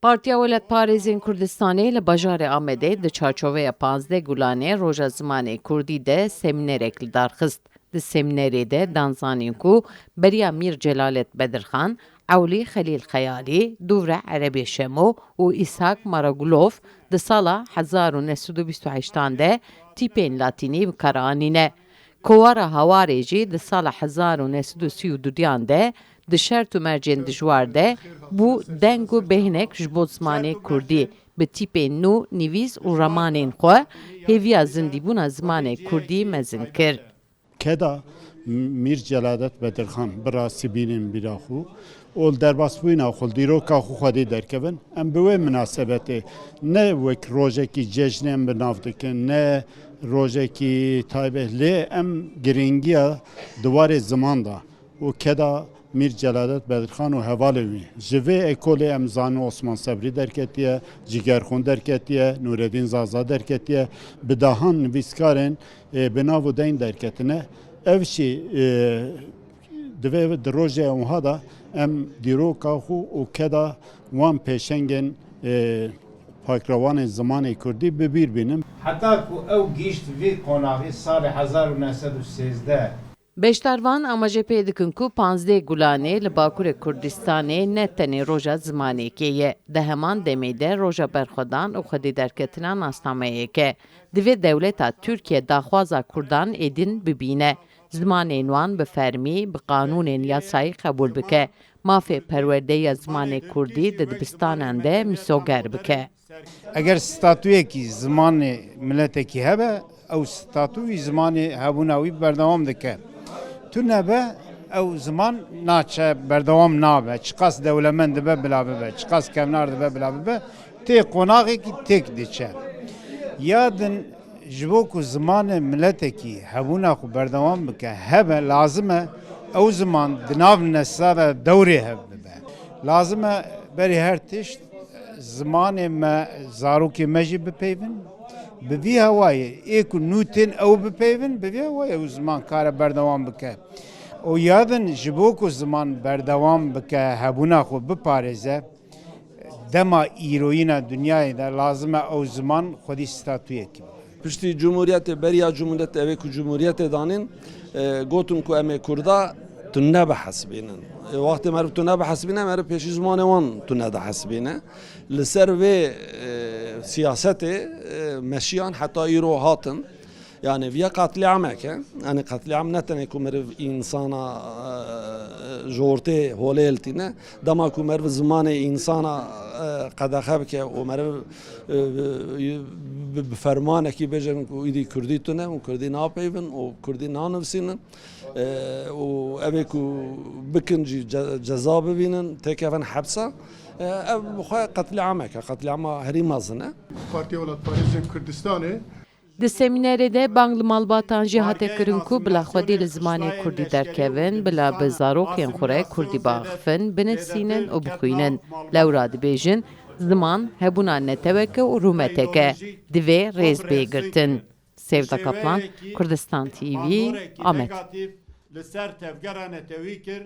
Partiya Welat Parêzên Kurdistanê li bajarê Amedê di çarçoveya 15 Gulanê Roja Zimanê Kurdî de semînerek li dar xist. Di semînerê de dan zanîn ku beriya Mir Celalet Bedirxan, Ewlî Xelîl Xeyalî, Dûvre Erebê Şemo û İshak Maragulov di sala 1928 de tîpên latînî bikaranîne. Kovara Hawarê jî di sala 1932 de di şert û mercên dijwar de bû deng û bêhnek ji bo zimanê Kurdî bi tîpên nû, nivîs û ramanên xwe hêviya zindîbûna zimanê Kurdî mezin kir. Keda Mir Celalet Bedirxan bira sibînên bîra xwe ol derbasbûyîna xwe dîroka xwe xwedî derkevin em bi wê münasebetê ne wek rojekî cejnên bi nav dikin ne rojekî taybet lê em giringiya diwarê ziman da û keda Mir Celalet Bedirxan û hevalê wî ji vê ekolê em zanîn Osman Sebrî derketiye, Cigerxûn derketiye, Nûreddîn Zaza derketiye, bi dahan nivîskarên bi nav û deyn derketine. Ev jî divê di rojê wiha da em dîroka xwe û keda wan pêşengên pakrevanên zimanê Kurdî bi bîr bînin. Heta ku ew gîşt vê qonaqî salê 1913 Beşdarvan amajepê dikin ku 15 Gulanê li Bakurê Kurdistanê ne tenê roja zimanekê ye. Di heman demê de roja berxwedan û xwedî derketina nasnameyek e. Divê dewleta Tirkiye daxwaza Kurdan êdin bibîne. Zimanên wan bi fermî bi qanûnên yasayî qebûl bike. Mafê perwerdeya zimanê Kurdî di dibistanan de misoger bike. eger statûyekî zimanê milletekî hebe ew statûyî zimanê hebûna wî berdewam dike. Tu nebe ew ziman naçe berdewam nabe. Çiqas dewlemend dibe bila bibe, çiqas kevnar dibe bila bibe, tê qonaqekî têk diçe. Ya din ji bo ku zimanê milletekî hebûna xwe berdewam bike hebe lazim e ew ziman di nav nesara dewrê hev bibe. Lazim e berî her tişt zimanê me zarokê me jî bipeyvin. Bi vî hewayê ê ku nû tên ew bipeyvin, bi vî hewayê ew ziman kare berdewam bike. û yadin ji bo ku ziman berdewam bike hebûna xwe biparêze, dema îroyîna dunyayê de lazim e ew ziman xwedî statûyekî bibe. Piştî Cumhuriyetê beriya Cumhuriyet evê ku Cumhuriyetê danîn gotin ku em ê Kurda tu nebihesibînin. Wextê meriv tu nebihesibîne meriv pêşî zimanê wan tu nedihesibîne. Li ser vê siyasetê meşiyan heta îro hatin. Yani viya katliamek e. Yani katliam ne tenê ku meriv insana ji ortê holê eltîne, dema ku meriv zimanê insana qedexe bike û meriv bi fermanekî bêjin ku îdî Kurdî tune û Kurdî napeyvin û Kurdî nanivîsînin û evê ku bikin jî ceza bibînin têkevin hepsa ev xwe qetliamek e. Qetliama herî mezin e. Partiya Welat Parêzên Kurdistanê Di semînerê de bang li malbatan jî hate kirin ku bila xwedî li zimanê Kurdî derkevin, bila bi zarokên xwe re Kurdî biaxivin, binivîsînin û bixwînin. Lewra dibêjin, ziman hebûna netewek û rûmetek e. Divê rêz bêgirtin. Sevda Kaplan, Kurdistan TV, Amed. Li ser tevgera netewî kir